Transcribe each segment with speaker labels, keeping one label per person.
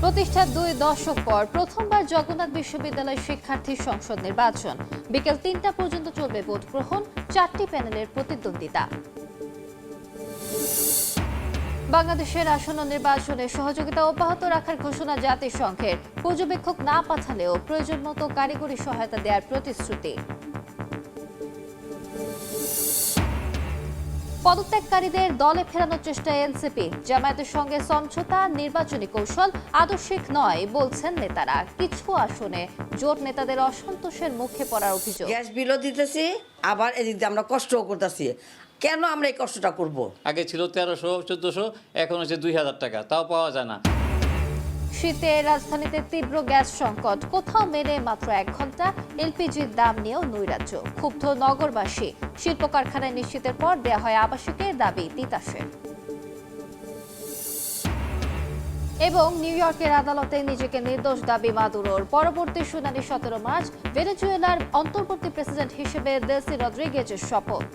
Speaker 1: প্রতিষ্ঠার 2 দশক পর প্রথমবার জগন্নাথ বিশ্ববিদ্যালয় শিক্ষার্থী সংসদ নির্বাচন। বিকেল 3টা পর্যন্ত চলবে ভোট গ্রহণ, 4টি প্যানেলের প্রতিদ্বন্দ্বিতা। বাংলাদেশের আসন্ন নির্বাচনে সহযোগিতা অব্যাহত রাখার ঘোষণা জাতিসংঘের। পর্যবেক্ষক না পাঠালেও প্রয়োজন মতো কারিগরি সহায়তা দেওয়ার প্রতিশ্রুতি। পদত্যাগকারীদের দলে ফেরানোর চেষ্টায় এনসিপি। জামায়াতের সঙ্গে সমঝোতা নির্বাচনী কৌশল আদর্শিক নয় বলছেন নেতারা। কিছু আসনে জোট নেতাদের অসন্তোষের মুখে পড়ার অভিযোগ।
Speaker 2: গ্যাস বিলও দিতেছি, আবার এদিক দিয়ে আমরা কষ্টও করতেছি। কেন আমরা এই কষ্টটা করব?
Speaker 3: আগে ছিল 1300-1400, এখন হচ্ছে 2000 টাকা, তাও পাওয়া যায় না।
Speaker 1: শীতে রাজধানীতে তীব্র গ্যাস সংকট, কোথাও মেলে মাত্র 1 ঘন্টা। এলপিজির দাম নিয়েও নৈরাজ্য, ক্ষুব্ধ নগরবাসী। শিল্প কারখানায় নিশ্চিতের পর দেয়া হয় আবাসিকের দাবি তিতাসের। এবং নিউ ইয়র্কের আদালতে নিজেকে নির্দোষ দাবি মাদুরোর। পরবর্তী শুনানি 17 মার্চ। ভেনেজুয়েলার অন্তর্বর্তী প্রেসিডেন্ট হিসেবে দেলসি রদ্রিগেজের শপথ।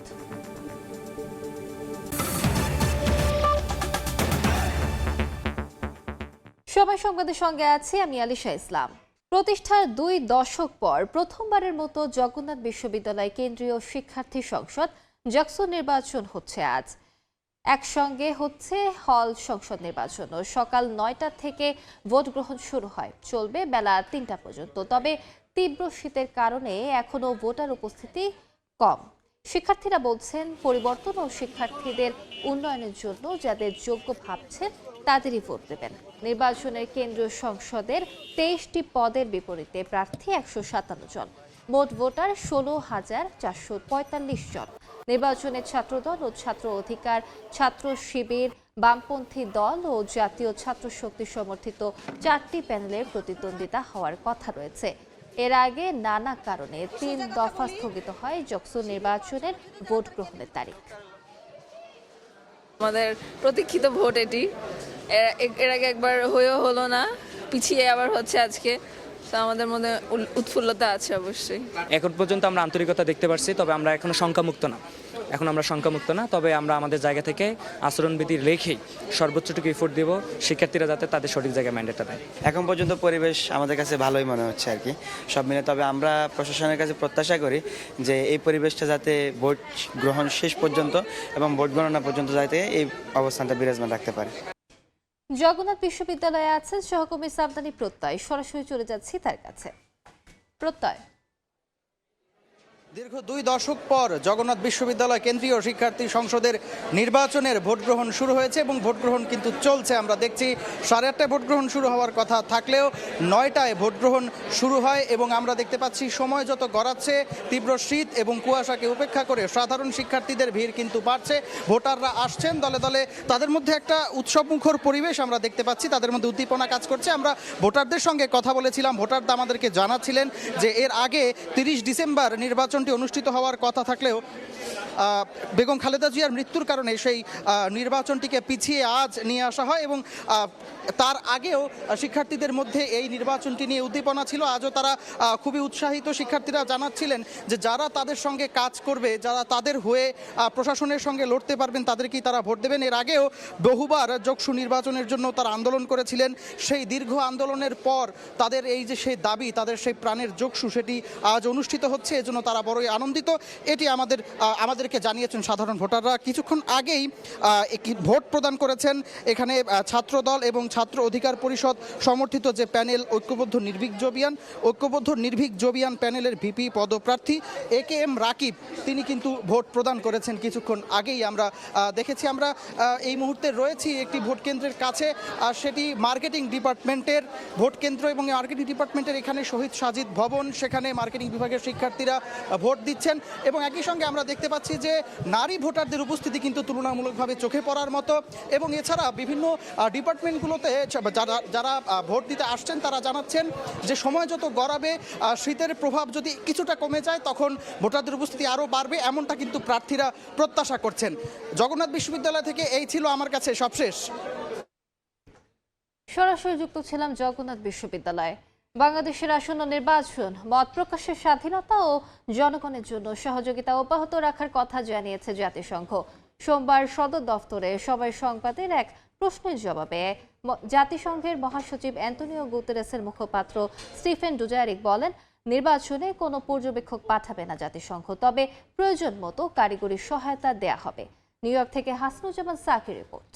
Speaker 1: সময় সংবাদের সঙ্গে আছি আমি আলিশা ইসলাম। প্রতিষ্ঠার 2 দশক পর প্রথমবারের মতো জগন্নাথ বিশ্ববিদ্যালয় কেন্দ্রীয় শিক্ষার্থী সংসদ জাকসু নির্বাচন হচ্ছে আজ। একসঙ্গে হচ্ছে হল সংসদ নির্বাচন। সকাল 9টা থেকে ভোট গ্রহণ শুরু হয়, চলবে বেলা 3টা পর্যন্ত। তবে তীব্র শীতের কারণে এখনো ভোটার উপস্থিতি কম। শিক্ষার্থীরা বলছেন, পরিবর্তন ও শিক্ষার্থীদের উন্নয়নের জন্য যাদের যোগ্য ভাবছেন তাদেরই ভোট দেবেন। নির্বাচনের কেন্দ্রীয় সংসদের 23টি পদের বিপরীতে প্রার্থী 157 জন। মোট ভোটার 16,445 জন। নির্বাচনে ছাত্রদল ও ছাত্র অধিকার, ছাত্র শিবির, বামপন্থী দল ও জাতীয় ছাত্র শক্তি সমর্থিত 4টি প্যানেলের প্রতিদ্বন্দ্বিতা হওয়ার কথা রয়েছে। এর আগে নানা কারণে 3 দফা স্থগিত হয় জাকসু নির্বাচনের ভোট গ্রহণের তারিখ।
Speaker 4: আমাদের প্রতীক্ষিত ভোট এটি। এর আগে একবার হলো না, পিছিয়ে আবার হচ্ছে আজকে। তো আমাদের মধ্যে উৎফুল্লতা আছে অবশ্যই।
Speaker 5: এখন পর্যন্ত আমরা আন্তরিকতা দেখতে পাচ্ছি, তবে আমরা এখনো শঙ্কামুক্ত না। তবে আমরা আমাদের জায়গা থেকে আচরণবিধি রেখেই সর্বোচ্চটুকু এফোর্ট দেব শিক্ষার্থীরা যাতে তাদের সঠিক জায়গায় ম্যান্ডেটটা দেয়।
Speaker 6: এখন পর্যন্ত পরিবেশ আমাদের কাছে ভালোই মনে হচ্ছে আর কি, সব মিলে। তবে আমরা প্রশাসনের কাছে প্রত্যাশা করি যে এই পরিবেশটা যাতে ভোট গ্রহণ শেষ পর্যন্ত এবং ভোট গণনা পর্যন্ত যাতে এই অবস্থানটা বিরাজমান রাখতে পারে।
Speaker 1: জগন্নাথ বিশ্ববিদ্যালয়ে আছেন সহকর্মী সাবধানী প্রত্যয়। সরাসরি চলে যাচ্ছি তার কাছে। প্রত্যয়,
Speaker 7: দীর্ঘ 2 দশক পর জগন্নাথ বিশ্ববিদ্যালয় কেন্দ্রীয় শিক্ষার্থী সংসদের নির্বাচনের ভোট গ্রহণ শুরু হয়েছে এবং ভোট গ্রহণ কিন্তু চলছে। আমরা দেখছি 8:30টায় ভোট গ্রহণ শুরু হওয়ার কথা থাকলেও 9টায় ভোট গ্রহণ শুরু হয় এবং আমরা দেখতে পাচ্ছি সময় যত গড়াচ্ছে তীব্র শীত এবং কুয়াশাকে উপেক্ষা করে সাধারণ শিক্ষার্থীদের ভিড় কিন্তু বাড়ছে। ভোটাররা আসছেন দলে দলে, তাদের মধ্যে একটা উৎসবমুখর পরিবেশ আমরা দেখতে পাচ্ছি, তাদের মধ্যে উদ্দীপনা কাজ করছে। আমরা ভোটারদের সঙ্গে কথা বলেছিলাম, ভোটাররা আমাদেরকে জানাচ্ছিলেন যে এর আগে 30 ডিসেম্বর নির্বাচনটি অনুষ্ঠিত হওয়ার কথা থাকলেও বেগম খালেদা জিয়ার মৃত্যুর কারণে সেই নির্বাচনটিকে পিছিয়ে আজ নিয়ে আসা হয় এবং তার আগেও শিক্ষার্থীদের মধ্যে এই নির্বাচনটি নিয়ে উদ্দীপনা ছিল। আজও তারা খুবই উৎসাহিত। শিক্ষার্থীরা জানাচ্ছিলেন যে যারা তাদের সঙ্গে কাজ করবে, যারা তাদের হয়ে প্রশাসনের সঙ্গে লড়তে পারবেন তাদেরকেই তারা ভোট দেবেন। এর আগেও বহুবার জাকসু নির্বাচনের জন্য তারা আন্দোলন করেছিলেন। সেই দীর্ঘ আন্দোলনের পর তাদের এই যে সেই দাবি, তাদের সেই প্রাণের জাকসু, সেটি আজ অনুষ্ঠিত হচ্ছে। এজন্য তারা বড়ই আনন্দিত। এটি আমাদেরকে জানিয়েছেন সাধারণ ভোটাররা। কিছুক্ষণ আগেই ভোট প্রদান করেছেন এখানে ছাত্রদল এবং ছাত্র অধিকার পরিষদ সমর্থিত যে প্যানেল ঐক্যবদ্ধ নির্ভীক জবিয়ান প্যানেলের ভিপি পদপ্রার্থী AKM রাকিব, তিনি কিন্তু ভোট প্রদান করেছেন কিছুক্ষণ আগেই। আমরা দেখেছি। আমরা এই মুহূর্তে রয়েছি একটি ভোট কেন্দ্রের কাছে, সেটি মার্কেটিং ডিপার্টমেন্টের ভোট কেন্দ্র এবং মার্কেটিং ডিপার্টমেন্টের এখানে শহীদ সাজিদ ভবন, সেখানে মার্কেটিং বিভাগের শিক্ষার্থীরা ভোট দিচ্ছেন এবং একই সঙ্গে আমরা দেখতে পাচ্ছি যে নারী ভোটারদের উপস্থিতি কিন্তু তুলনামূলকভাবে চোখে পড়ার মতো। এবং এছাড়া বিভিন্ন ডিপার্টমেন্টগুলোতে যারা ভোট দিতে আসছেন তারা জানাচ্ছেন যে সময় যত গড়াবে, শীতের প্রভাব যদি কিছুটা কমে যায়, তখন ভোটারদের উপস্থিতি আরও বাড়বে, এমনটা কিন্তু প্রার্থীরা প্রত্যাশা করছেন। জগন্নাথ বিশ্ববিদ্যালয় থেকে এই ছিল আমার কাছে সবশেষ।
Speaker 1: সরাসরি যুক্ত ছিলাম জগন্নাথ বিশ্ববিদ্যালয়। বাংলাদেশের আসন্ন নির্বাচন মত প্রকাশের স্বাধীনতা ও জনগণের জন্য সহযোগিতা অব্যাহত রাখার কথা জানিয়েছে জাতিসংঘ। সোমবার সদর দফতরে সময় সংবাদের এক প্রশ্নের জবাবে জাতিসংঘের মহাসচিব অ্যান্তোনিও গুতেরেসের মুখপাত্র স্টিফেন ডুজারিক বলেন, নির্বাচনে কোনো পর্যবেক্ষক পাঠাবে না জাতিসংঘ, তবে প্রয়োজন মতো কারিগরি সহায়তা দেয়া হবে। নিউ ইয়র্ক থেকে হাসনুজ্জামান সাকির রিপোর্ট।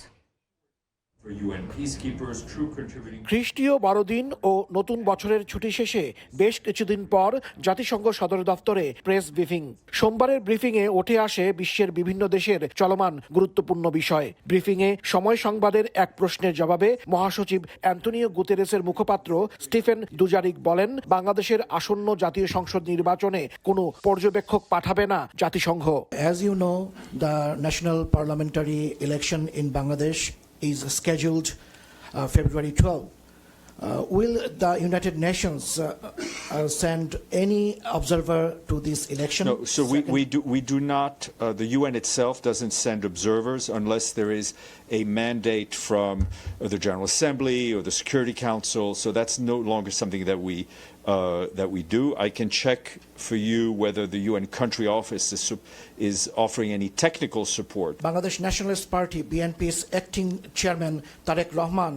Speaker 8: খ্রিস্টীয় বড়দিন ও নতুন বছরের ছুটি শেষে বেশ কিছুদিন পর জাতিসংঘ সদর দফতরে প্রেস ব্রিফিং। সোমবারের ব্রিফিংয়ে উঠে আসে বিশ্বের বিভিন্ন দেশের চলমান গুরুত্বপূর্ণ বিষয়। ব্রিফিংয়ে সময় সংবাদের এক প্রশ্নের জবাবে মহাসচিব অ্যান্তোনিও গুতেরেসের মুখপাত্র স্টিফেন দুজারিক বলেন, বাংলাদেশের আসন্ন জাতীয় সংসদ নির্বাচনে কোনো পর্যবেক্ষক পাঠাবে না জাতিসংঘ।
Speaker 9: As you know, the national parliamentary election in Bangladesh is scheduled February 12. Will the United Nations send any observer to this election?
Speaker 10: No, so we do not, the UN itself doesn't send observers unless there is a mandate from the General Assembly or the Security Council, so that's no longer something that we do. I can check for you whether the UN country office is offering any technical support.
Speaker 9: Bangladesh Nationalist Party, BNP's acting chairman Tarek Rahman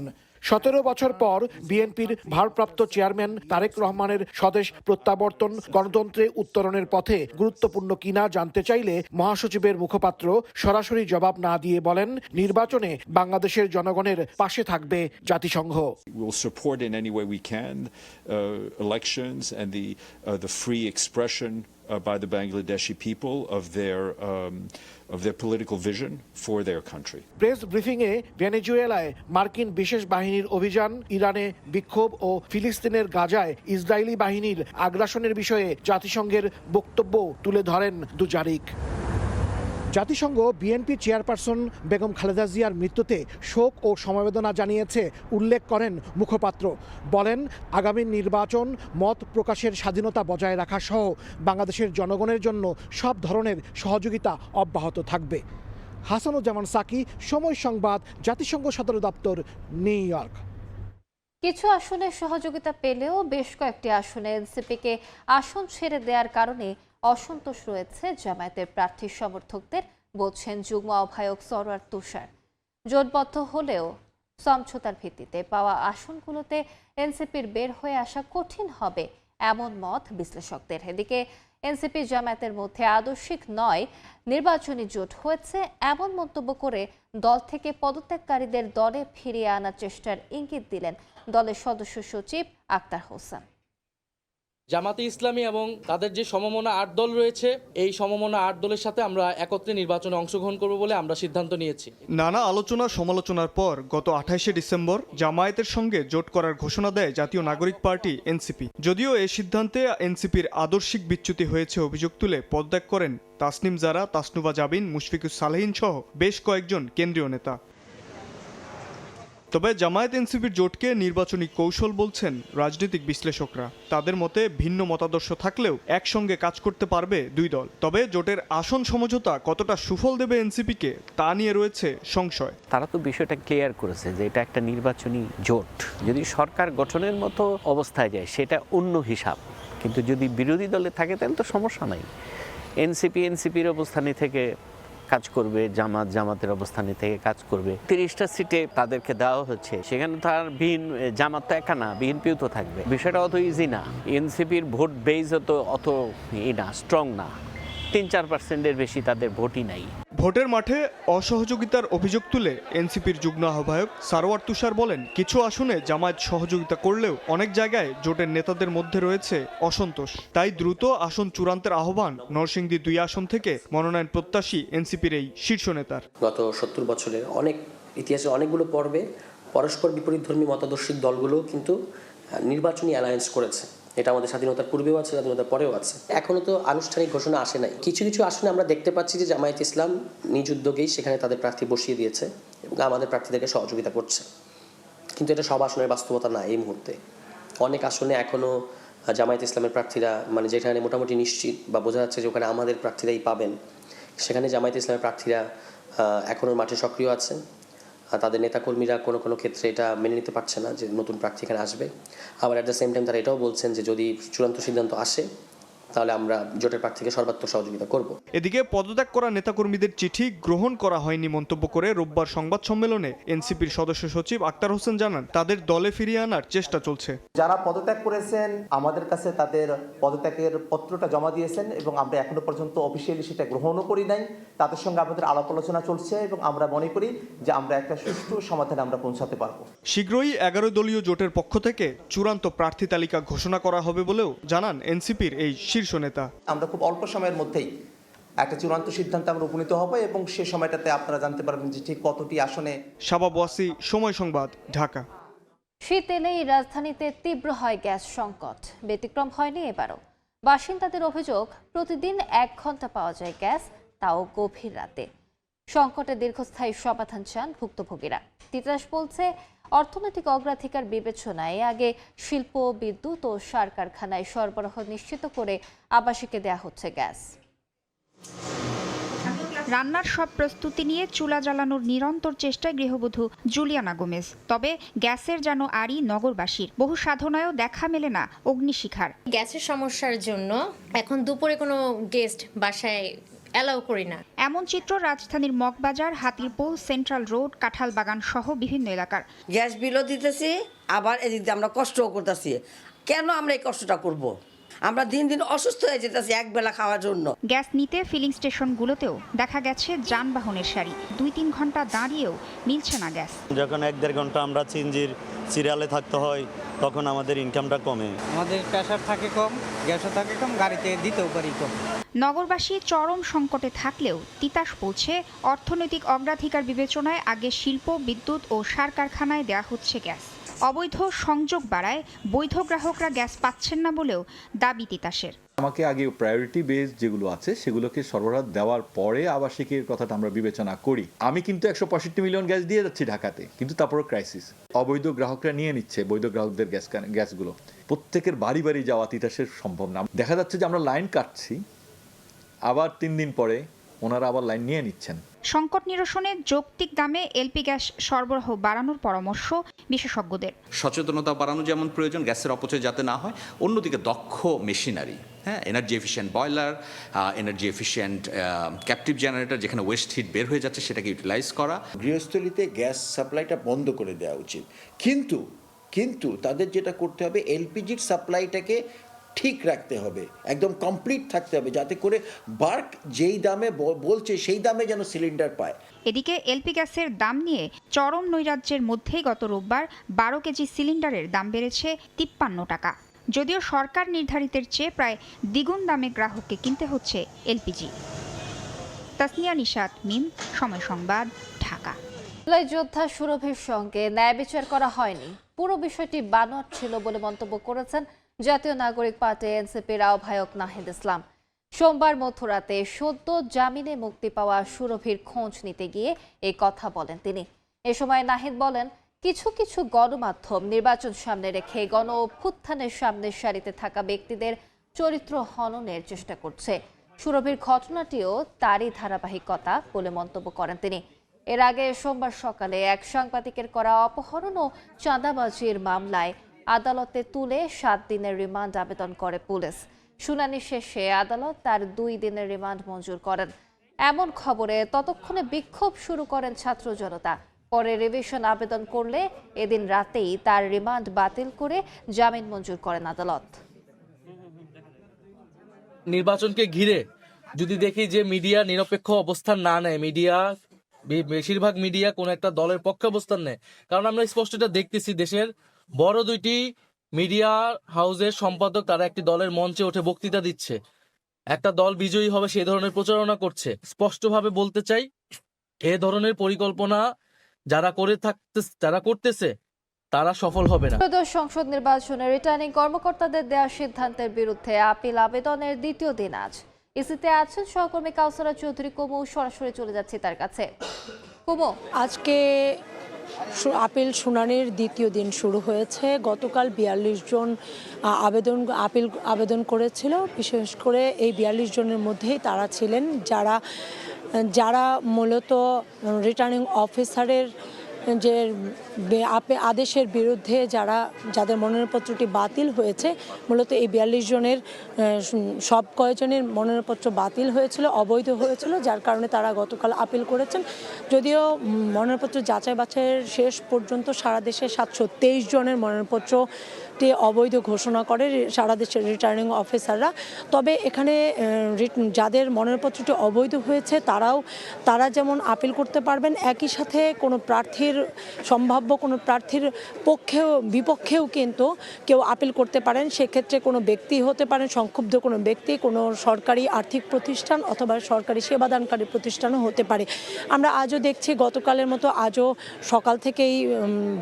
Speaker 8: 17 বছর পর বিএনপির ভারপ্রাপ্ত chairman Tarique রহমানের স্বদেশ প্রত্যাবর্তন গণতন্ত্রে উত্তরণের পথে গুরুত্বপূর্ণ কিনা জানতে চাইলে মহাসচিবের মুখপাত্র সরাসরি জবাব না দিয়ে বলেন, নির্বাচনে বাংলাদেশের জনগণের পাশে থাকবে জাতিসংঘ।
Speaker 10: We'll support in any way we can elections and the free expression by the Bangladeshi people of their political vision for their country.
Speaker 8: Press ব্রিফিংয়ে ভেনেজুয়েলায় মার্কিন বিশেষ বাহিনীর অভিযান, ইরানে বিক্ষোভ ও ফিলিস্তিনের গাজায় ইসরায়েলি বাহিনীর আগ্রাসনের বিষয়ে জাতিসংঘের বক্তব্য তুলে ধরেন দুজারিক। জাতিসংঘ বিএনপি চেয়ারপারসন বেগম খালেদা জিয়ার মৃত্যুতে শোক ও সমবেদনা জানিয়েছে উল্লেখ করেন মুখপাত্র। বলেন, আগামী নির্বাচন মত প্রকাশের স্বাধীনতা বজায় রাখা সহ বাংলাদেশের জনগণের জন্য সব ধরনের সহযোগিতা অব্যাহত থাকবে। হাসানুজ্জামান সাকি, সময় সংবাদ, জাতিসংঘ সদর দপ্তর, নিউ ইয়র্ক।
Speaker 1: কিছু আসনে সহযোগিতা পেলেও বেশ কয়েকটি আসনে এনসিপিকে আসন ছেড়ে দেওয়ার কারণে অসন্তোষ রয়েছে জামায়াতের প্রার্থী সমর্থকদের, বলছেন যুগ্ম আহ্বায়ক সরওয়ার তুষার। জোটবদ্ধ হলেও সমঝোতার ভিত্তিতে পাওয়া আসনগুলোতে এনসিপির বের হয়ে আসা কঠিন হবে এমন মত বিশ্লেষকদের। এদিকে এনসিপি জামায়াতের মধ্যে আদর্শিক নয়, নির্বাচনী জোট হয়েছে এমন মন্তব্য করে দল থেকে পদত্যাগকারীদের দলে ফিরিয়ে আনার চেষ্টার ইঙ্গিত দিলেন দলের সদস্য সচিব আক্তার হোসেন।
Speaker 11: জামাতে ইসলামী এবং তাদের যে সমমনা 8 দল রয়েছে, এই সমমনা 8 দলের সাথে আমরা একত্রে নির্বাচনে অংশগ্রহণ করব বলে আমরা সিদ্ধান্ত নিয়েছি।
Speaker 12: নানা আলোচনা সমালোচনার পর গত 28শে ডিসেম্বর জামায়াতের সঙ্গে জোট করার ঘোষণা দেয় জাতীয় নাগরিক পার্টি এনসিপি। যদিও এই সিদ্ধান্তে এনসিপির আদর্শিক বিচ্যুতি হয়েছে অভিযোগ তুলে পদত্যাগ করেন তাসনিম জারা, তাসনুভা জাবিন, মুশফিকুস সালেহীন সহ বেশ কয়েকজন কেন্দ্রীয় নেতা। তবে জামায়াত এনসিপির জোটকে নির্বাচনী কৌশল বলছেন রাজনৈতিক বিশ্লেষকরা। তাদের মতে ভিন্ন মতাদর্শ থাকলেও একসঙ্গে কাজ করতে পারবে দুই দল। তবে জোটের আসন সমঝোতা কতটা সুফল দেবে এনসিপিকে তা নিয়ে রয়েছে সংশয়।
Speaker 13: তারা তো বিষয়টা ক্লিয়ার করেছে যে এটা একটা নির্বাচনী জোট। যদি সরকার গঠনের মতো অবস্থায় যায় সেটা অন্য হিসাব, কিন্তু যদি বিরোধী দলে থাকে তাহলে তো সমস্যা নাই। এনসিপির অবস্থানে থেকে কাজ করবে, জামাতের অবস্থানে থেকে কাজ করবে। 30টা সিটে তাদেরকে দেওয়া হচ্ছে, সেখানে তার জামাত তো একা না, বিএনপিও তো থাকবে। বিষয়টা অত ইজি না। এনসিপির ভোট বেজ অত স্ট্রং না, 3-4%-এর বেশি তাদের ভোটই নাই।
Speaker 12: ভোটের মাঠে অসহযোগিতার অভিযোগ তুলে এনসিপির যুগ্ম আহ্বায়ক সারওয়ার তুষার বলেন, কিছু আসনে জামায়াত সহযোগিতা করলেও অনেক জায়গায় জোটের নেতাদের মধ্যে রয়েছে অসন্তোষ। তাই দ্রুত আসন চূড়ান্তের আহ্বান নরসিংদী 2 আসন থেকে মনোনয়ন প্রত্যাশী এনসিপির এই শীর্ষ নেতার।
Speaker 14: গত 70 বছরের ইতিহাসে অনেকগুলো পর্বে পরস্পর বিপরীতধর্মী মতাদর্শিক দলগুলো কিন্তু নির্বাচনী অ্যালায়েন্স করেছে। এটা আমাদের স্বাধীনতার পূর্বেও আছে, স্বাধীনতার পরেও আছে। এখনো তো আনুষ্ঠানিক ঘোষণা আসে নাই। কিছু কিছু আসনে আমরা দেখতে পাচ্ছি যে জামায়াত ইসলাম নিজ উদ্যোগেই সেখানে তাদের প্রার্থী বসিয়ে দিয়েছে এবং আমাদের প্রার্থীদেরকে সহযোগিতা করছে। কিন্তু এটা সব আসনের বাস্তবতা না এই মুহূর্তে। অনেক আসনে এখনো জামায়াত ইসলামের প্রার্থীরা যেখানে মোটামুটি নিশ্চিত বা বোঝা যাচ্ছে যে ওখানে আমাদের প্রার্থীরাই পাবেন, সেখানে জামায়াত ইসলামের প্রার্থীরা এখনো মাঠে সক্রিয় আছে। তাদের নেতাকর্মীরা কোনো কোনো ক্ষেত্রে এটা মেনে নিতে পারছে না যে নতুন প্রার্থী এখানে আসবে। আবার অ্যাট দ্য সেম টাইম তারা এটাও বলছেন যে যদি চূড়ান্ত সিদ্ধান্ত আসে তাহলে আমরা জোটের প্রার্থীকে সর্বাত্মক সহযোগিতা করব।
Speaker 12: এদিকে পদত্যাগ করা নেতাকর্মীদের চিঠি গ্রহণ করা হয়নি মন্তব্য করে রোববার সংবাদ সম্মেলনে এনসিপির সদস্য সচিব আক্তার হোসেন জানান, তাদের দলে ফিরিয়ে আনার চেষ্টা চলছে।
Speaker 15: যারা পদত্যাগ করেছেন আমাদের কাছে তাদের পদত্যাগের পত্রটা জমা দিয়েছেন এবং আমরা এখনো পর্যন্ত অফিসিয়ালি সেটা গ্রহণও করি নাই। তাদের সঙ্গে আমাদের আলাপ আলোচনা চলছে এবং আমরা মনে করি যে আমরা একটা সুষ্ঠু সমাধানে আমরা পৌঁছাতে পারবো।
Speaker 12: শীঘ্রই 11 দলীয় জোটের পক্ষ থেকে চূড়ান্ত প্রার্থী তালিকা ঘোষণা করা হবে বলেও জানান এনসিপির এই শীর্ষ নেতা।
Speaker 15: আমরা খুব অল্প সময়ের মধ্যেই একটা চূড়ান্ত সিদ্ধান্তে আমরা উপনীত হব এবং সে সময়টাতে আপনারা জানতে পারবেন যে ঠিক কতটি আসনে।
Speaker 12: শাবাব ওয়াসি, সময় সংবাদ, ঢাকা।
Speaker 1: শীত এলেই রাজধানীতে তীব্র হয় গ্যাস সংকট, ব্যতিক্রম হয়নি এবারও। বাসিন্দাদের অভিযোগ, প্রতিদিন 1 ঘন্টা পাওয়া যায় গ্যাস, তাও গভীর রাতে। সংকটের দীর্ঘস্থায়ী সমাধান চান ভুক্তভোগীরা। তিতাস বলছে, অর্থনৈতিক অগ্রাধিকার বিবেচনায় আগে শিল্প, বিদ্যুৎ ও সার কারখানায় সরবরাহ নিশ্চিত করে আবাসিকে দেয়া হচ্ছে গ্যাস।
Speaker 16: রান্নার সব প্রস্তুতি নিয়ে চুলা জ্বালানোর নিরন্তর চেষ্টায় গৃহবধূ জুলিয়ানা গোমেজ। তবে গ্যাসের যেন আরই নগরবাসীর, বহু সাধনায়ও দেখা মেলে না অগ্নিশিখার।
Speaker 17: গ্যাসের সমস্যার জন্য এখন দুপুরে কোনো গেস্ট বাসায় অ্যালাউ করি না।
Speaker 16: এমন চিত্র রাজধানীর মগবাজার, হাতিরপুল, সেন্ট্রাল রোড, কাঁঠালবাগান সহ বিভিন্ন এলাকার।
Speaker 2: গ্যাস বিলও দিতেছি, আবার এদিক দিয়ে আমরা কষ্টও করতেছি। কেন আমরা এই কষ্টটা করব? আমরা দিন দিন অসুস্থ হয়ে যেতেছি একবেলা খাওয়ার জন্য।
Speaker 16: গ্যাস নিতে ফিলিং স্টেশনগুলোতেও দেখা গেছে যানবাহনের সারি, 2-3 ঘন্টা দাঁড়িয়েও মিলছে না গ্যাস।
Speaker 18: যখন 1-1.5 ঘন্টা আমরা সিএনজির সিরিয়ালে থাকতে হয়, তখন আমাদের ইনকামটা কমে।
Speaker 19: আমাদের প্রেসার থাকে কম, গ্যাসও থাকে কম, গাড়িতে দিতেও পারি কম।
Speaker 16: নগরবাসী চরম সংকটে থাকলেও তিতাস বলছে, অর্থনৈতিক অগ্রাধিকার বিবেচনায় আগে শিল্প, বিদ্যুৎ ও সার কারখানায় দেয়া হচ্ছে গ্যাস। অবৈধ সংযোগ বাড়ায় বৈধ গ্রাহকরা গ্যাস পাচ্ছেন না বলেও দাবি তিতাসের।
Speaker 20: আমাকে আগে প্রায়োরিটি বেস যেগুলো আছে সেগুলোকে সরবরাহ দেওয়ার পরে আবাসিকের কথাটা আমরা বিবেচনা করি। আমি কিন্তু 165 মিলিয়ন গ্যাস দিয়ে যাচ্ছি ঢাকাতে, কিন্তু তারপরও ক্রাইসিস। অবৈধ গ্রাহকরা নিয়ে নিচ্ছে বৈধ গ্রাহকদের গ্যাসগুলো। প্রত্যেকের বাড়ি বাড়ি যাওয়া তিতাসের সম্ভব না। দেখা যাচ্ছে যে আমরা লাইন কাটছি, আবার 3 দিন পরে ওনারা আবার লাইন নিয়ে নিচ্ছেন।
Speaker 16: সংকট নিরসনে যৌক্তিক দামে এলপি গ্যাস সরবরাহ বাড়ানোর পরামর্শ বিশেষজ্ঞদের।
Speaker 21: সচেতনতা বাড়ানো যেমন প্রয়োজন, গ্যাসের অপচয় যাতে না হয়, অন্যদিকে দক্ষ machinery, energy efficient boiler, energy efficient captive generator, যেখানে ওয়েস্ট হিট বের হয়ে যাচ্ছে সেটাকে ইউটিলাইজ করা।
Speaker 22: গৃহস্থলিতে গ্যাস সাপ্লাইটা বন্ধ করে দেওয়া উচিত, কিন্তু তাদের যেটা করতে হবে এলপিজির সাপ্লাইটাকে ঠিক রাখতে হবে, একদম কমপ্লিট থাকতে হবে, যাতে করে বার্ক যেই দামে বলছে সেই দামে যেন সিলিন্ডার পায়।
Speaker 16: এদিকে এলপি গ্যাসের দাম নিয়ে চরম নৈরাজ্যের মধ্যেই গত রোববার 12 কেজি সিলিন্ডারের দাম বেড়েছে 53 টাকা। যদিও সরকার নির্ধারিতের চেয়ে প্রায় দ্বিগুণ দামে গ্রাহককে কিনতে হচ্ছে এলপিজি। তাসনিয়া নিশাত, মিম, সময় সংবাদ, ঢাকা।
Speaker 1: যোদ্ধা সুরভির সঙ্গে ন্যায় বিচার করা হয়নি, পুরো বিষয়টি বানোয়াট ছিল বলে মন্তব্য করেছেন জাতীয় নাগরিক পার্টি এনসিপির আহ্বায়ক নাহিদ ইসলাম। সোমবার মধ্যরাতে সদ্য জামিনে মুক্তি পাওয়া সুরভির খোঁজ নিতে গিয়ে এই কথা বলেন তিনি। এ সময় নাহিদ বলেন, কিছু কিছু গণমাধ্যম নির্বাচন সামনে রেখে গণ অভ্যুত্থানের সামনের সারিতে থাকা ব্যক্তিদের চরিত্র হননের চেষ্টা করছে। সুরভির ঘটনাটিও তারই ধারাবাহিকতা বলে মন্তব্য করেন তিনি। এর আগে সোমবার সকালে এক সাংবাদিকের করা অপহরণ ও চাঁদাবাজির মামলায় আদালতে তুলে 7 দিনের রিমান্ড আবেদন করে পুলিশ। শুনানি শেষে আদালত তার 2 দিনের রিমান্ড মঞ্জুর করেন। এমন খবরে ততক্ষণে বিক্ষোভ শুরু করেন ছাত্র জনতা। পরে রিভিশন আবেদন করলে এদিন রাতেই তার রিমান্ড বাতিল করে জামিন মঞ্জুর করেন আদালত।
Speaker 11: নির্বাচনকে ঘিরে যদি দেখি যে মিডিয়া নিরপেক্ষ অবস্থান না নেয়, বেশিরভাগ মিডিয়া কোন একটা দলের পক্ষে অবস্থান নেয়, কারণ আমরা স্পষ্ট এটা দেখতেছি, দেশের বড় 2টি মিডিয়া হাউসের সম্পাদক তারা একটি দলের মঞ্চে উঠে বক্তৃতা দিচ্ছে, একটা দল বিজয়ী হবে সেই ধরনের প্রচারণা করছে। স্পষ্টভাবে বলতে চাই, এ ধরনের পরিকল্পনা যারা করতেছে তারা সফল হবে না।
Speaker 1: সংসদ নির্বাচনে রিটার্নিং কর্মকর্তাদের দেওয়া সিদ্ধান্তের বিরুদ্ধে আপিল আবেদনের 2য় দিন আজ। ইসিতে আছেন সহকর্মী কাউসারা চৌধুরী কুমু, সরাসরি চলে যাচ্ছে তার কাছে। কুমু,
Speaker 23: আজকে আপিল শুনানির 2য় দিন শুরু হয়েছে। গতকাল 42 জন আবেদন করেছিল। বিশেষ করে এই 42 জনের মধ্যেই তারা ছিলেন যারা মূলত রিটার্নিং অফিসারের যে আদেশের বিরুদ্ধে যাদের মনোনয়নপত্রটি বাতিল হয়েছে, মূলত এই 42 জনের সব কয়েকজনের মনোনয়নপত্র বাতিল হয়েছিল, অবৈধ হয়েছিল, যার কারণে তারা গতকাল আপিল করেছেন। যদিও মনোনয়নপত্র যাচাই বাছাইয়ের শেষ পর্যন্ত সারা দেশে 723 জনের মনোনয়নপত্রটি অবৈধ ঘোষণা করে সারা দেশের রিটার্নিং অফিসাররা। তবে এখানে যাদের মনোনয়নপত্রটি অবৈধ হয়েছে তারা যেমন আপিল করতে পারবেন, একই সাথে কোনো প্রার্থীর সম্ভাব্য কোনো প্রার্থীর বিপক্ষেও কিন্তু কেউ আপিল করতে পারেন। সেক্ষেত্রে কোনো ব্যক্তি হতে পারেন, সংক্ষুব্ধ কোনো ব্যক্তি, কোনো সরকারি আর্থিক প্রতিষ্ঠান অথবা সরকারি সেবাদানকারী প্রতিষ্ঠানও হতে পারে। আমরা আজও দেখছি গতকালের মতো আজও সকাল থেকেই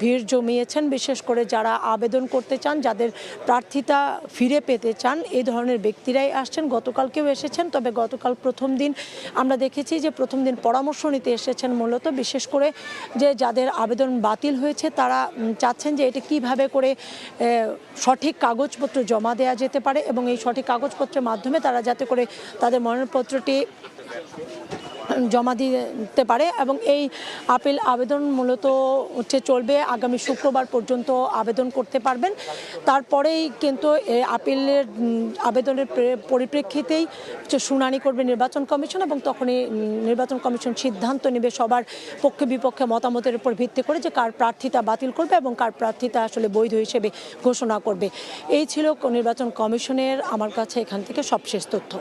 Speaker 23: ভিড় জমিয়েছেন, বিশেষ করে যারা আবেদন করতে চান, যাদের প্রার্থিতা ফিরে পেতে চান, এই ধরনের ব্যক্তিরাই আসছেন। গতকালকেও এসেছেন, তবে গতকাল প্রথম দিন আমরা দেখেছি যে প্রথম দিন পরামর্শ নিতে এসেছেন মূলত, বিশেষ করে যে যাদের আবেদন বাতিল হয়েছে তারা চাচ্ছেন যে এটা কিভাবে করে সঠিক কাগজপত্র জমা দেওয়া যেতে পারে এবং এই সঠিক কাগজপত্রের মাধ্যমে তারা যাতে করে তাদের মনোনয়নপত্রটি জমা দিতে পারে। এবং এই আবেদন মূলত চলবে আগামী শুক্রবার পর্যন্ত আবেদন করতে পারবেন। তারপরেই কিন্তু আবেদনের পরিপ্রেক্ষিতেই শুনানি করবে নির্বাচন কমিশন এবং তখনই নির্বাচন কমিশন সিদ্ধান্ত নেবে সবার পক্ষে বিপক্ষে মতামতের উপর ভিত্তি করে যে কার প্রার্থিতা বাতিল করবে এবং কার প্রার্থিতা আসলে বৈধ হিসেবে ঘোষণা করবে। এই ছিল নির্বাচন কমিশনের আমার কাছে এখান থেকে সবশেষ তথ্য।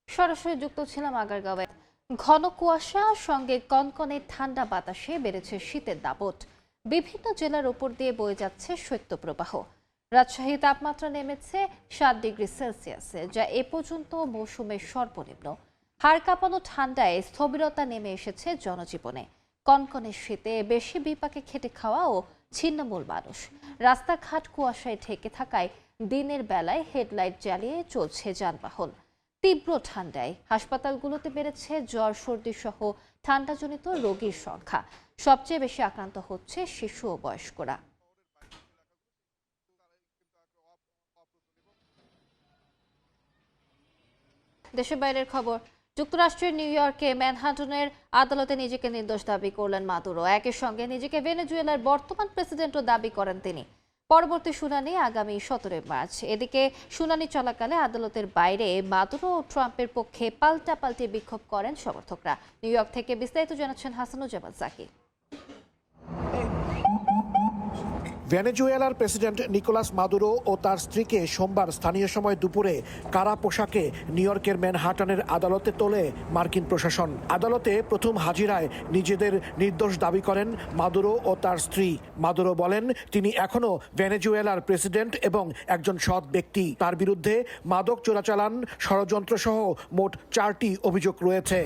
Speaker 1: সরাসরি যুক্ত ছিলাম আগারগাঁওয়ে। ঘন কুয়াশা সঙ্গে কনকনে ঠান্ডা বাতাসে বেড়েছে শীতের দাপট। বিভিন্ন জেলার উপর দিয়ে বয়ে যাচ্ছে শৈত্যপ্রবাহ। রাজশাহী তাপমাত্রা নেমেছে 7 ডিগ্রি সেলসিয়াসে, যা এ পর্যন্ত মৌসুমের সর্বনিম্ন। হাড় কাঁপানো ঠান্ডায় স্থবিরতা নেমে এসেছে জনজীবনে। কনকনে শীতে বেশি বিপাকে খেটে খাওয়া ও ছিন্নমূল মানুষ। রাস্তাঘাট কুয়াশায় ঢেকে থাকায় দিনের বেলায় হেডলাইট জ্বালিয়ে চলছে যানবাহন। তীব্র ঠান্ডায় হাসপাতালগুলোতে বেড়েছে জ্বর, সর্দি সহ ঠান্ডাজনিত রোগীর সংখ্যা। সবচেয়ে বেশি আক্রান্ত হচ্ছে শিশু ও বয়স্করা। দেশের বাইরের খবর। যুক্তরাষ্ট্রের নিউ ইয়র্কে ম্যানহাটনের আদালতে নিজেকে নির্দোষ দাবি করলেন মাদুরো। একই সঙ্গে নিজেকে ভেনেজুয়েলার বর্তমান প্রেসিডেন্টও দাবি করেন তিনি। পরবর্তী শুনানি আগামী 17 মার্চ। এদিকে শুনানি চলাকালে আদালতের বাইরে মাদুরো ও ট্রাম্পের পক্ষে পাল্টাপাল্টি বিক্ষোভ করেন সমর্থকরা। নিউ ইয়র্ক থেকে বিস্তারিত জানাচ্ছেন হাসানুজ্জামান জাকির।
Speaker 8: ভেনেজুয়েলার প্রেসিডেন্ট নিকোলাস মাদুরো ও তার স্ত্রীকে সোমবার স্থানীয় সময় দুপুরে কারা পোশাকে নিউ ইয়র্কের ম্যানহাটনের আদালতে তোলে মার্কিন প্রশাসন। আদালতে প্রথম হাজিরায় নিজেদের নির্দোষ দাবি করেন মাদুরো ও তার স্ত্রী। মাদুরো বলেন তিনি এখনও ভেনেজুয়েলার প্রেসিডেন্ট এবং একজন সৎ ব্যক্তি। তার বিরুদ্ধে মাদক চোরাচালান, ষড়যন্ত্র সহ মোট 4টি অভিযোগ রয়েছে।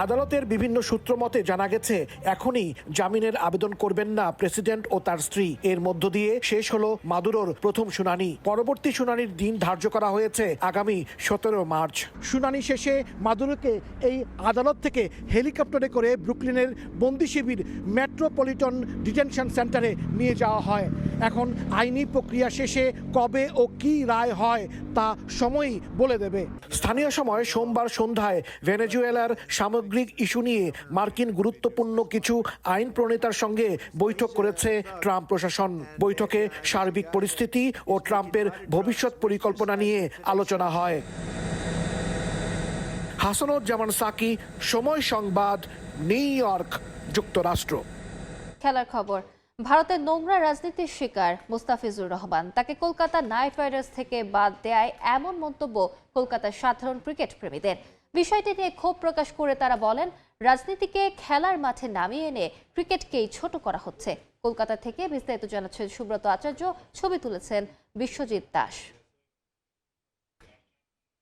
Speaker 8: আদালতের বিভিন্ন সূত্র মতে জানা গেছে এখনই জামিনের আবেদন করবেন না প্রেসিডেন্ট ও তার স্ত্রী। এর মধ্য দিয়ে শেষ হলো মাদুরোর প্রথম শুনানি। পরবর্তী শুনানির দিন ধার্য করা হয়েছে আগামী 17 মার্চ। শুনানি শেষে মাদুরোকে এই আদালত থেকে হেলিকপ্টারে করে ব্রুকলিনের বন্দি শিবির মেট্রোপলিটন ডিটেনশন সেন্টারে নিয়ে যাওয়া হয়। এখন আইনি প্রক্রিয়া শেষে কবে ও কি রায় হয় তা সময়ই বলে দেবে। স্থানীয় সময় সোমবার সন্ধ্যায় ভেনেজুয়েলার সামগ্রিক ইস্যু নিয়ে মার্কিন গুরুত্বপূর্ণ কিছু আইন প্রণেতার সঙ্গে বৈঠক করেছে ট্রাম্প প্রশাসন। বৈঠকে সার্বিক পরিস্থিতি ও ট্রাম্পের ভবিষ্যৎ পরিকল্পনা নিয়ে আলোচনা হয়। হাসানুজ্জামান সাকি, সময় সংবাদ, নিউ ইয়র্ক, যুক্তরাষ্ট্র।
Speaker 1: খেলার খবর। ভারতের নোংরা রাজনীতির শিকার মুস্তাফিজুর রহমান। তাকে কলকাতা নাইট রাইডার্স থেকে বাদ দেয় এমন মন্তব্য কলকাতার সাধারণ ক্রিকেট প্রেমীদের। বিষয়টি নিয়ে ক্ষোভ প্রকাশ করে তারা বলেন, রাজনীতিকে খেলার মাঠে নামিয়ে এনে ক্রিকেটকেই ছোট করা হচ্ছে। কলকাতা থেকে বিস্তারিত জানাচ্ছেন সুব্রত আচার্য, ছবি তুলেছেন বিশ্বজিৎ দাস।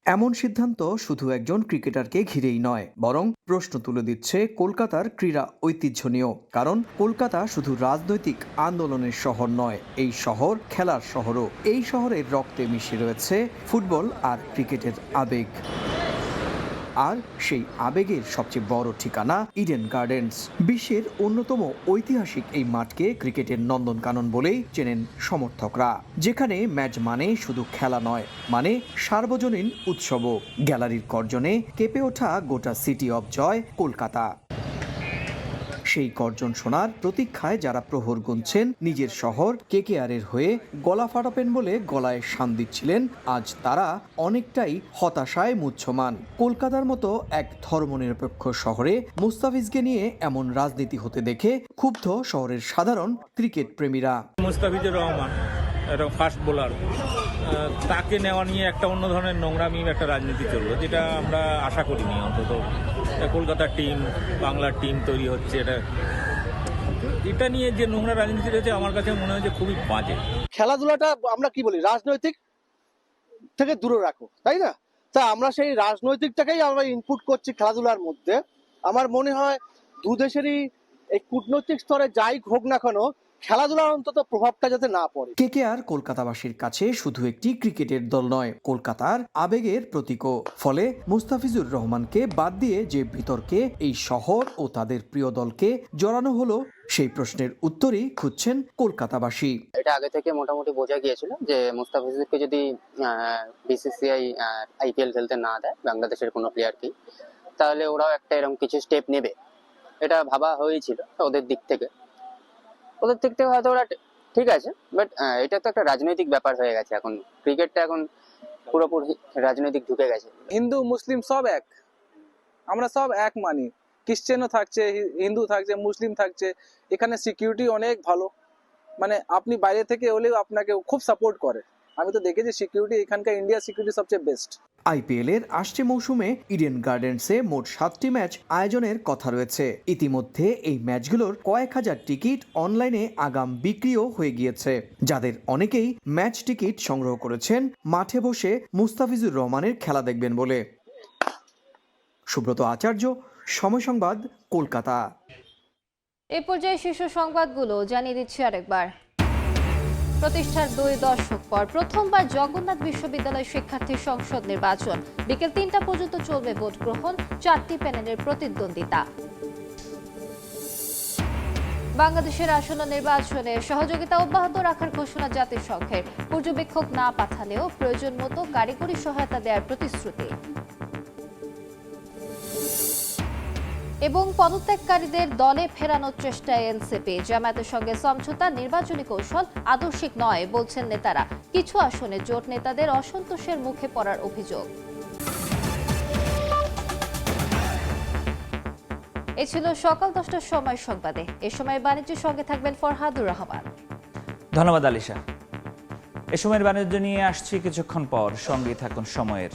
Speaker 3: এমন সিদ্ধান্ত শুধু একজন ক্রিকেটারকে ঘিরেই নয়, বরং প্রশ্ন তুলে দিচ্ছে কলকাতার ক্রীড়া ঐতিহ্য নিয়েও। কারণ কলকাতা শুধু রাজনৈতিক আন্দোলনের শহর নয়, এই শহর খেলার শহরও। এই শহরের রক্তে মিশে রয়েছে ফুটবল আর ক্রিকেটের আবেগ। আর সেই আবেগের সবচেয়ে বড় ঠিকানা ইডেন গার্ডেন্স। বিশ্বের অন্যতম ঐতিহাসিক এই মাঠকে ক্রিকেটের নন্দনকানন বলেই চেনেন সমর্থকরা, যেখানে ম্যাচ মানে শুধু খেলা নয়, মানে সার্বজনীন উৎসবও। গ্যালারির গর্জনে কেঁপে ওঠা গোটা সিটি অব জয় কলকাতা। সেই গর্জন শোনার প্রতীক্ষায় যারা প্রহর গুনছেন নিজের শহর কেকেআরের হয়ে গলা ফাটাবেন বলে গলায় শান দিচ্ছিলেন, আজ তারা অনেকটাই হতাশায় মুহ্যমান। কলকাতার মতো এক ধর্মনিরপেক্ষ শহরে মুস্তাফিজকে নিয়ে এমন রাজনীতি হতে দেখে ক্ষুব্ধ শহরের সাধারণ ক্রিকেট প্রেমীরা।
Speaker 4: মুস্তাফিজুর রহমান একটা ফাস্ট বোলার, তাকে নেওয়া নিয়ে একটা অন্য ধরনের নোংরামি একটা রাজনীতি চললো, যেটা আমরা আশা করিনি। অন্তত কলকাতার টিম, বাংলার টিম তৈরি হচ্ছে, এটা নিয়ে যে নোংরা রাজনীতি রয়েছে আমার কাছে মনে হয় যে খুবই বাজে।
Speaker 5: খেলাধুলাটা আমরা কি বলি, রাজনৈতিক থেকে দূরে রাখো, তাই না? তা আমরা সেই রাজনৈতিকটাকেই আমরা ইনপুট করছি খেলাধুলার মধ্যে। আমার মনে হয় দু দেশেরই এই কূটনৈতিক স্তরে যাই হোক না কেন, খেলাধুলার অন্তত প্রভাবটা যাতে না পড়ে।
Speaker 3: কেকেআর কলকাতাবাসীর কাছে শুধু একটি ক্রিকেটের দল নয়, কলকাতার আবেগের প্রতীকও। ফলে মুস্তাফিজুর রহমানকে বাদ দিয়ে যে বিতর্কে এই শহর ও তাদের প্রিয় দলকে জড়ানো হলো, সেই প্রশ্নের উত্তরই খুঁজছেন কলকাতাবাসী।
Speaker 6: এটা আগে থেকে মোটামুটি বোঝা গিয়েছিল যে মুস্তাফিজুরকে যদি বিসিসিআই আইপিএল খেলতে না দেয় বাংলাদেশের কোনো প্লেয়ারকে, তাহলে ওরাও একটা এরকম কিছু স্টেপ নেবে, এটা ভাবা হয়েছিল ওদের দিক থেকে। হয়তো ওরা ঠিক আছে, বাট এটা তো একটা রাজনৈতিক ব্যাপার হয়ে গেছে। এখন ক্রিকেটটা এখন পুরোপুরি রাজনৈতিক ঢুকে গেছে।
Speaker 24: হিন্দু মুসলিম সব এক, আমরা সব এক মানি। খ্রিস্টানও থাকছে, হিন্দু থাকছে, মুসলিম থাকছে। এখানে সিকিউরিটি অনেক ভালো, মানে আপনি বাইরে থেকে হলেও আপনাকে খুব সাপোর্ট করে। আমি তো দেখেছি সিকিউরিটি এখানকার ইন্ডিয়ার সিকিউরিটি সবচেয়ে বেস্ট।
Speaker 3: আইপিএল এর আসছে মৌসুমে ইডেন গার্ডেন্সে মোট 7টি ম্যাচ আয়োজনের কথা রয়েছে। ইতিমধ্যে এই ম্যাচগুলোর কয়েক হাজার টিকিট অনলাইনে আগাম বিক্রিও হয়ে গিয়েছে, যাদের অনেকেই ম্যাচ টিকিট সংগ্রহ করেছেন মাঠে বসে মুস্তাফিজুর রহমানের খেলা দেখবেন বলে। সুব্রত আচার্য, সময় সংবাদ, কলকাতা।
Speaker 1: এই পর্যায়ে শীর্ষ সংবাদগুলো জানিয়ে দিচ্ছি আরেকবার। প্রতিষ্ঠার 2 দশক পর প্রথমবার জগন্নাথ বিশ্ববিদ্যালয় শিক্ষার্থী সংসদ নির্বাচন। বিকেল 3টা পর্যন্ত চলবে ভোট গ্রহণ, 4টি প্যানেলের প্রতিদ্বন্দ্বিতা। বাংলাদেশের আসন্ন নির্বাচনে সহযোগিতা অব্যাহত রাখার ঘোষণা জাতিসংঘের। পর্যবেক্ষক না পাঠালেও প্রয়োজন মতো কারিগরি সহায়তা দেওয়ার প্রতিশ্রুতি। এবং পদত্যাগকারীদের দলে ফেরানোর চেষ্টায় এনসিপি। জামায়াতের সঙ্গে সমঝোতা নির্বাচনী কৌশল আদর্শিক নয় বলছেন নেতারা। কিছু আসনে জোট নেতাদের অসন্তোষের মুখে পড়ার অভিযোগ। এ ছিল সকাল 10টার সময় সংবাদে। এ সময় বাণিজ্যের সঙ্গে থাকবেন ফরহাদুর রহমান।
Speaker 25: ধন্যবাদ আলিশা। এ সময়ের বাণিজ্য নিয়ে আসছি কিছুক্ষণ পর, সঙ্গে থাকুন সময়ের।